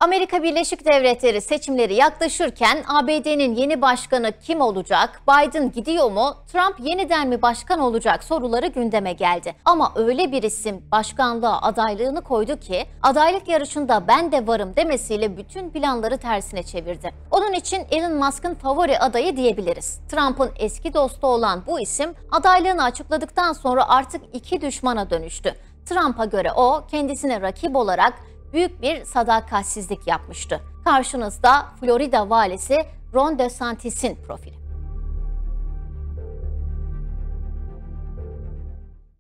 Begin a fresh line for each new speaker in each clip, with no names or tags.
Amerika Birleşik Devletleri seçimleri yaklaşırken ABD'nin yeni başkanı kim olacak, Biden gidiyor mu, Trump yeniden mi başkan olacak soruları gündeme geldi. Ama öyle bir isim başkanlığa adaylığını koydu ki adaylık yarışında ben de varım demesiyle bütün planları tersine çevirdi. Onun için Elon Musk'ın favori adayı diyebiliriz. Trump'ın eski dostu olan bu isim adaylığını açıkladıktan sonra artık iki düşmana dönüştü. Trump'a göre o kendisine rakip olarak büyük bir sadakatsizlik yapmıştı. Karşınızda Florida valisi Ron DeSantis'in profili.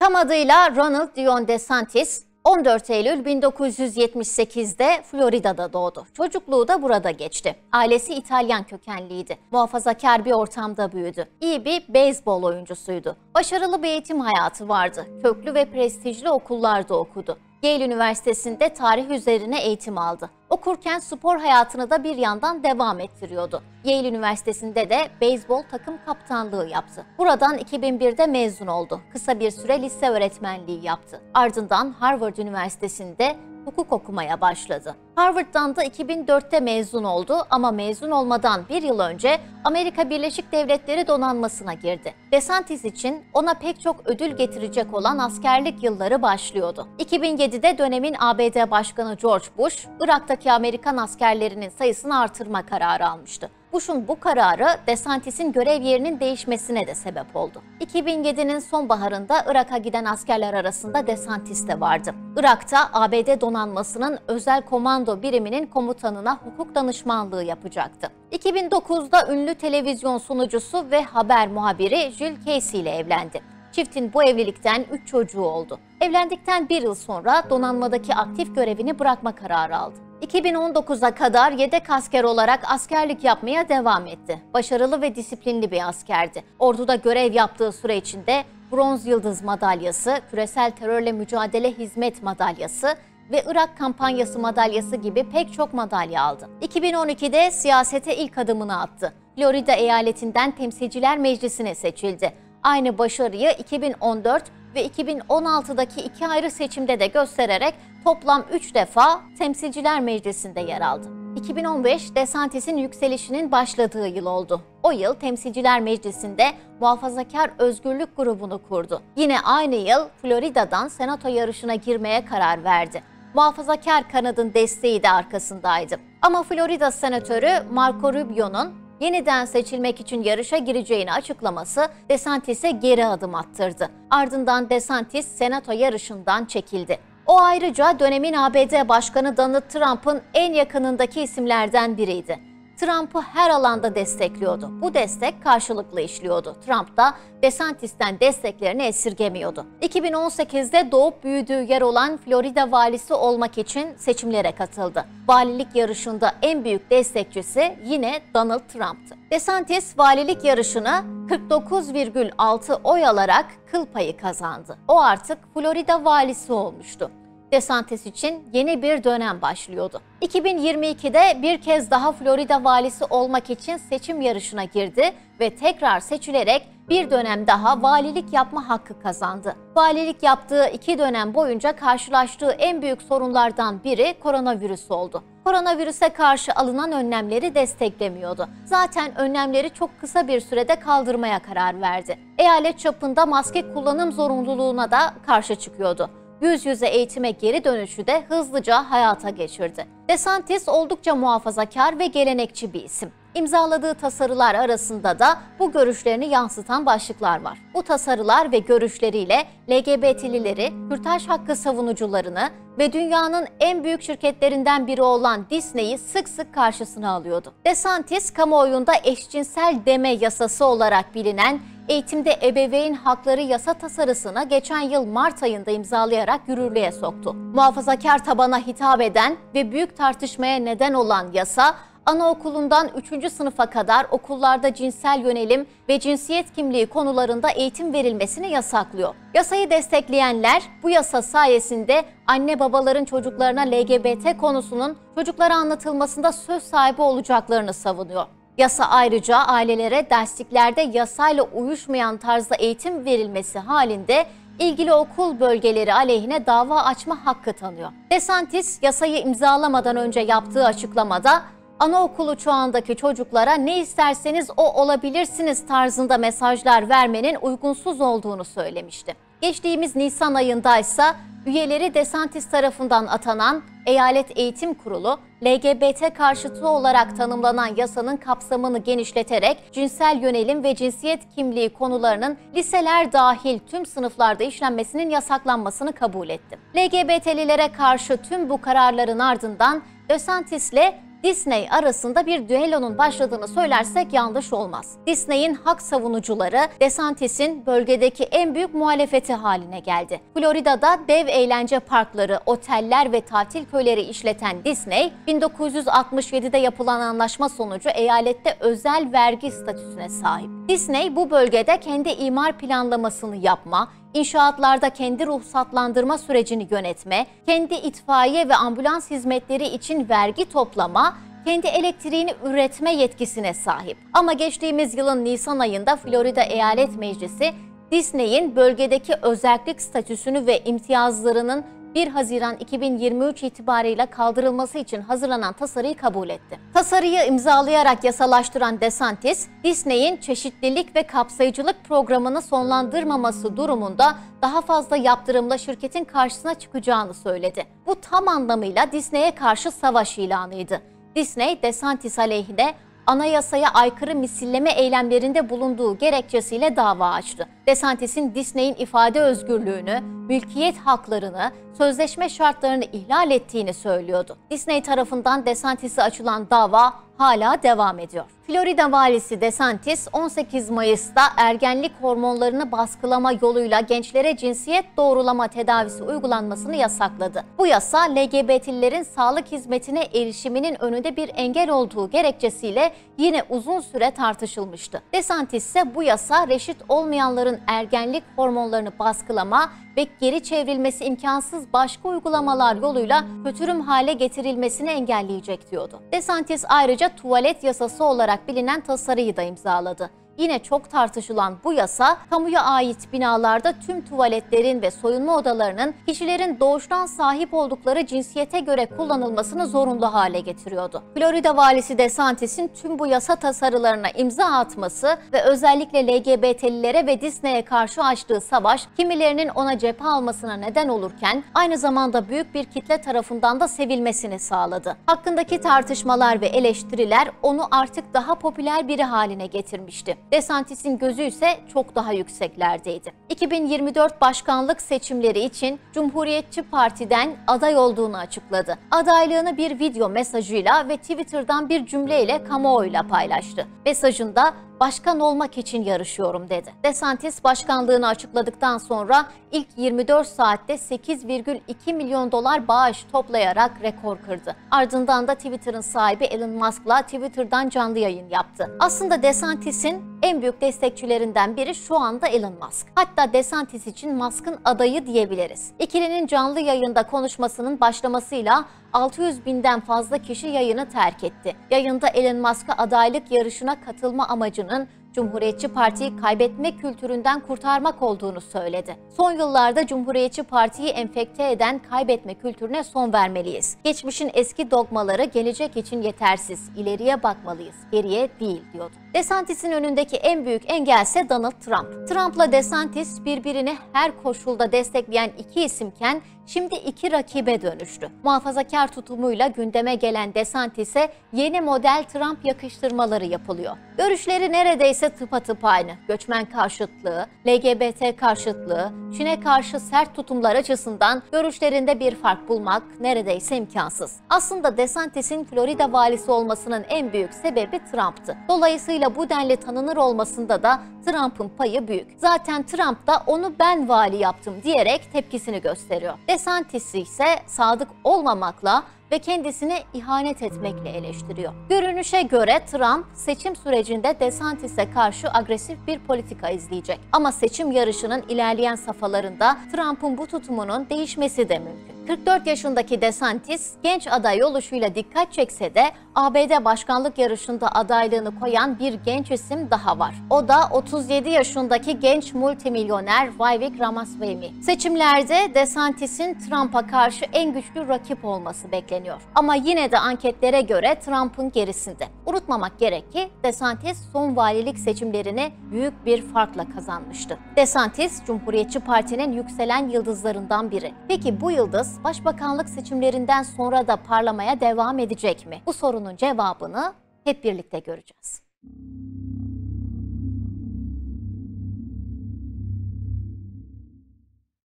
Tam adıyla Ronald Dion DeSantis, 14 Eylül 1978'de Florida'da doğdu. Çocukluğu da burada geçti. Ailesi İtalyan kökenliydi. Muhafazakar bir ortamda büyüdü. İyi bir beyzbol oyuncusuydu. Başarılı bir eğitim hayatı vardı. Köklü ve prestijli okullarda okudu. Yale Üniversitesi'nde tarih üzerine eğitim aldı. Okurken spor hayatını da bir yandan devam ettiriyordu. Yale Üniversitesi'nde de beyzbol takım kaptanlığı yaptı. Buradan 2001'de mezun oldu. Kısa bir süre lise öğretmenliği yaptı. Ardından Harvard Üniversitesi'nde hukuk okumaya başladı. Harvard'dan da 2004'te mezun oldu ama mezun olmadan bir yıl önce Amerika Birleşik Devletleri donanmasına girdi. DeSantis için ona pek çok ödül getirecek olan askerlik yılları başlıyordu. 2007'de dönemin ABD Başkanı George Bush, Irak'taki Amerikan askerlerinin sayısını artırma kararı almıştı. Bush'un bu kararı DeSantis'in görev yerinin değişmesine de sebep oldu. 2007'nin sonbaharında Irak'a giden askerler arasında DeSantis de vardı. Irak'ta ABD donanmasının özel komando biriminin komutanına hukuk danışmanlığı yapacaktı. 2009'da ünlü televizyon sunucusu ve haber muhabiri Jill Casey ile evlendi. Çiftin bu evlilikten 3 çocuğu oldu. Evlendikten bir yıl sonra donanmadaki aktif görevini bırakma kararı aldı. 2019'a kadar yedek asker olarak askerlik yapmaya devam etti. Başarılı ve disiplinli bir askerdi. Orduda görev yaptığı süre içinde Bronz Yıldız Madalyası, Küresel Terörle Mücadele Hizmet Madalyası ve Irak Kampanyası Madalyası gibi pek çok madalya aldı. 2012'de siyasete ilk adımını attı. Florida eyaletinden Temsilciler Meclisi'ne seçildi. Aynı başarıyı 2014 ve 2016'daki iki ayrı seçimde de göstererek toplam 3 defa Temsilciler Meclisi'nde yer aldı. 2015 DeSantis'in yükselişinin başladığı yıl oldu. O yıl Temsilciler Meclisi'nde Muhafazakar Özgürlük grubunu kurdu. Yine aynı yıl Florida'dan senato yarışına girmeye karar verdi. Muhafazakar kanadın desteği de arkasındaydı. Ama Florida senatörü Marco Rubio'nun yeniden seçilmek için yarışa gireceğini açıklaması DeSantis'e geri adım attırdı. Ardından DeSantis senato yarışından çekildi. O ayrıca dönemin ABD Başkanı Donald Trump'ın en yakınındaki isimlerden biriydi. Trump'ı her alanda destekliyordu. Bu destek karşılıklı işliyordu. Trump da DeSantis'ten desteklerini esirgemiyordu. 2018'de doğup büyüdüğü yer olan Florida valisi olmak için seçimlere katıldı. Valilik yarışında en büyük destekçisi yine Donald Trump'tı. DeSantis valilik yarışını 49,6 oy alarak kıl payı kazandı. O artık Florida valisi olmuştu. DeSantis için yeni bir dönem başlıyordu. 2022'de bir kez daha Florida valisi olmak için seçim yarışına girdi ve tekrar seçilerek bir dönem daha valilik yapma hakkı kazandı. Valilik yaptığı 2 dönem boyunca karşılaştığı en büyük sorunlardan biri koronavirüs oldu. Koronavirüse karşı alınan önlemleri desteklemiyordu. Zaten önlemleri çok kısa bir sürede kaldırmaya karar verdi. Eyalet çapında maske kullanım zorunluluğuna da karşı çıkıyordu. Yüz yüze eğitime geri dönüşü de hızlıca hayata geçirdi. DeSantis oldukça muhafazakar ve gelenekçi bir isim. İmzaladığı tasarılar arasında da bu görüşlerini yansıtan başlıklar var. Bu tasarılar ve görüşleriyle LGBT'lileri, kürtaj hakkı savunucularını ve dünyanın en büyük şirketlerinden biri olan Disney'i sık sık karşısına alıyordu. DeSantis, kamuoyunda eşcinsel deme yasası olarak bilinen eğitimde ebeveyn hakları yasa tasarısını geçen yıl Mart ayında imzalayarak yürürlüğe soktu. Muhafazakar tabana hitap eden ve büyük tartışmaya neden olan yasa, anaokulundan 3. sınıfa kadar okullarda cinsel yönelim ve cinsiyet kimliği konularında eğitim verilmesini yasaklıyor. Yasayı destekleyenler bu yasa sayesinde anne babaların çocuklarına LGBT konusunun çocuklara anlatılmasında söz sahibi olacaklarını savunuyor. Yasa ayrıca ailelere dersliklerde yasayla uyuşmayan tarzda eğitim verilmesi halinde ilgili okul bölgeleri aleyhine dava açma hakkı tanıyor. DeSantis yasayı imzalamadan önce yaptığı açıklamada anaokulu çağındaki çocuklara ne isterseniz o olabilirsiniz tarzında mesajlar vermenin uygunsuz olduğunu söylemişti. Geçtiğimiz Nisan ayındaysa üyeleri DeSantis tarafından atanan Eyalet Eğitim Kurulu, LGBT karşıtı olarak tanımlanan yasanın kapsamını genişleterek cinsel yönelim ve cinsiyet kimliği konularının liseler dahil tüm sınıflarda işlenmesinin yasaklanmasını kabul etti. LGBT'lilere karşı tüm bu kararların ardından DeSantis'le Disney arasında bir düellonun başladığını söylersek yanlış olmaz. Disney'in hak savunucuları DeSantis'in bölgedeki en büyük muhalefeti haline geldi. Florida'da dev eğlence parkları, oteller ve tatil köyleri işleten Disney, 1967'de yapılan anlaşma sonucu eyalette özel vergi statüsüne sahip. Disney bu bölgede kendi imar planlamasını yapma, İnşaatlarda kendi ruhsatlandırma sürecini yönetme, kendi itfaiye ve ambulans hizmetleri için vergi toplama, kendi elektriğini üretme yetkisine sahip. Ama geçtiğimiz yılın Nisan ayında Florida Eyalet Meclisi, Disney'in bölgedeki özellik statüsünü ve imtiyazlarının 1 Haziran 2023 itibarıyla kaldırılması için hazırlanan tasarıyı kabul etti. Tasarıyı imzalayarak yasalaştıran DeSantis, Disney'in çeşitlilik ve kapsayıcılık programını sonlandırmaması durumunda daha fazla yaptırımla şirketin karşısına çıkacağını söyledi. Bu tam anlamıyla Disney'e karşı savaş ilanıydı. Disney, DeSantis aleyhine anayasaya aykırı misilleme eylemlerinde bulunduğu gerekçesiyle dava açtı. DeSantis'in Disney'in ifade özgürlüğünü, mülkiyet haklarını, sözleşme şartlarını ihlal ettiğini söylüyordu. Disney tarafından DeSantis'e açılan dava hala devam ediyor. Florida valisi DeSantis 18 Mayıs'ta ergenlik hormonlarını baskılama yoluyla gençlere cinsiyet doğrulama tedavisi uygulanmasını yasakladı. Bu yasa LGBT'lilerin sağlık hizmetine erişiminin önünde bir engel olduğu gerekçesiyle yine uzun süre tartışılmıştı. DeSantis ise bu yasa reşit olmayanların ergenlik hormonlarını baskılama ve geri çevrilmesi imkansız başka uygulamalar yoluyla kötürüm hale getirilmesini engelleyecek diyordu. DeSantis ayrıca tuvalet yasası olarak bilinen tasarıyı da imzaladı. Yine çok tartışılan bu yasa, kamuya ait binalarda tüm tuvaletlerin ve soyunma odalarının kişilerin doğuştan sahip oldukları cinsiyete göre kullanılmasını zorunlu hale getiriyordu. Florida valisi DeSantis'in tüm bu yasa tasarılarına imza atması ve özellikle LGBT'lilere ve Disney'e karşı açtığı savaş, kimilerinin ona cephe almasına neden olurken aynı zamanda büyük bir kitle tarafından da sevilmesini sağladı. Hakkındaki tartışmalar ve eleştiriler onu artık daha popüler biri haline getirmişti. DeSantis'in gözü ise çok daha yükseklerdeydi. 2024 başkanlık seçimleri için Cumhuriyetçi Parti'den aday olduğunu açıkladı. Adaylığını bir video mesajıyla ve Twitter'dan bir cümleyle kamuoyuyla paylaştı. Mesajında "Başkan olmak için yarışıyorum" dedi. DeSantis başkanlığını açıkladıktan sonra ilk 24 saatte $8,2 milyon bağış toplayarak rekor kırdı. Ardından da Twitter'ın sahibi Elon Musk'la Twitter'dan canlı yayın yaptı. Aslında DeSantis'in en büyük destekçilerinden biri şu anda Elon Musk. Hatta DeSantis için Musk'ın adayı diyebiliriz. İkilinin canlı yayında konuşmasının başlamasıyla 600 binden fazla kişi yayını terk etti. Yayında Elon Musk'a adaylık yarışına katılma amacının Cumhuriyetçi Parti'yi kaybetme kültüründen kurtarmak olduğunu söyledi. Son yıllarda Cumhuriyetçi Parti'yi enfekte eden kaybetme kültürüne son vermeliyiz. Geçmişin eski dogmaları gelecek için yetersiz. İleriye bakmalıyız, geriye değil diyordu. DeSantis'in önündeki en büyük engelse Donald Trump. Trump'la DeSantis birbirini her koşulda destekleyen iki isimken şimdi iki rakibe dönüştü. Muhafazakar tutumuyla gündeme gelen DeSantis'e yeni model Trump yakıştırmaları yapılıyor. Görüşleri neredeyse tıpatıp aynı. Göçmen karşıtlığı, LGBT karşıtlığı, Çin'e karşı sert tutumlar açısından görüşlerinde bir fark bulmak neredeyse imkansız. Aslında DeSantis'in Florida valisi olmasının en büyük sebebi Trump'tı. Dolayısıyla bu denli tanınır olmasında da Trump'ın payı büyük. Zaten Trump da onu ben vali yaptım diyerek tepkisini gösteriyor. DeSantis ise sadık olmamakla ve kendisine ihanet etmekle eleştiriyor. Görünüşe göre Trump seçim sürecinde DeSantis'e karşı agresif bir politika izleyecek. Ama seçim yarışının ilerleyen safhalarında Trump'ın bu tutumunun değişmesi de mümkün. 44 yaşındaki DeSantis genç aday oluşuyla dikkat çekse de ABD başkanlık yarışında adaylığını koyan bir genç isim daha var. O da 37 yaşındaki genç multimilyoner Vivek Ramaswamy. Seçimlerde DeSantis'in Trump'a karşı en güçlü rakip olması bekleniyor. Ama yine de anketlere göre Trump'ın gerisinde. Unutmamak gerek ki DeSantis son valilik seçimlerini büyük bir farkla kazanmıştı. DeSantis, Cumhuriyetçi Parti'nin yükselen yıldızlarından biri. Peki bu yıldız başbakanlık seçimlerinden sonra da parlamaya devam edecek mi? Bu sorunun cevabını hep birlikte göreceğiz.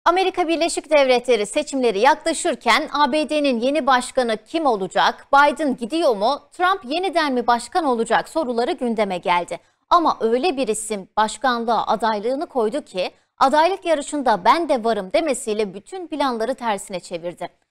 Amerika Birleşik Devletleri seçimleri yaklaşırken ABD'nin yeni başkanı kim olacak? Biden gidiyor mu? Trump yeniden mi başkan olacak soruları gündeme geldi. Ama öyle bir isim başkanlığa adaylığını koydu ki adaylık yarışında ben de varım demesiyle bütün planları tersine çevirdi.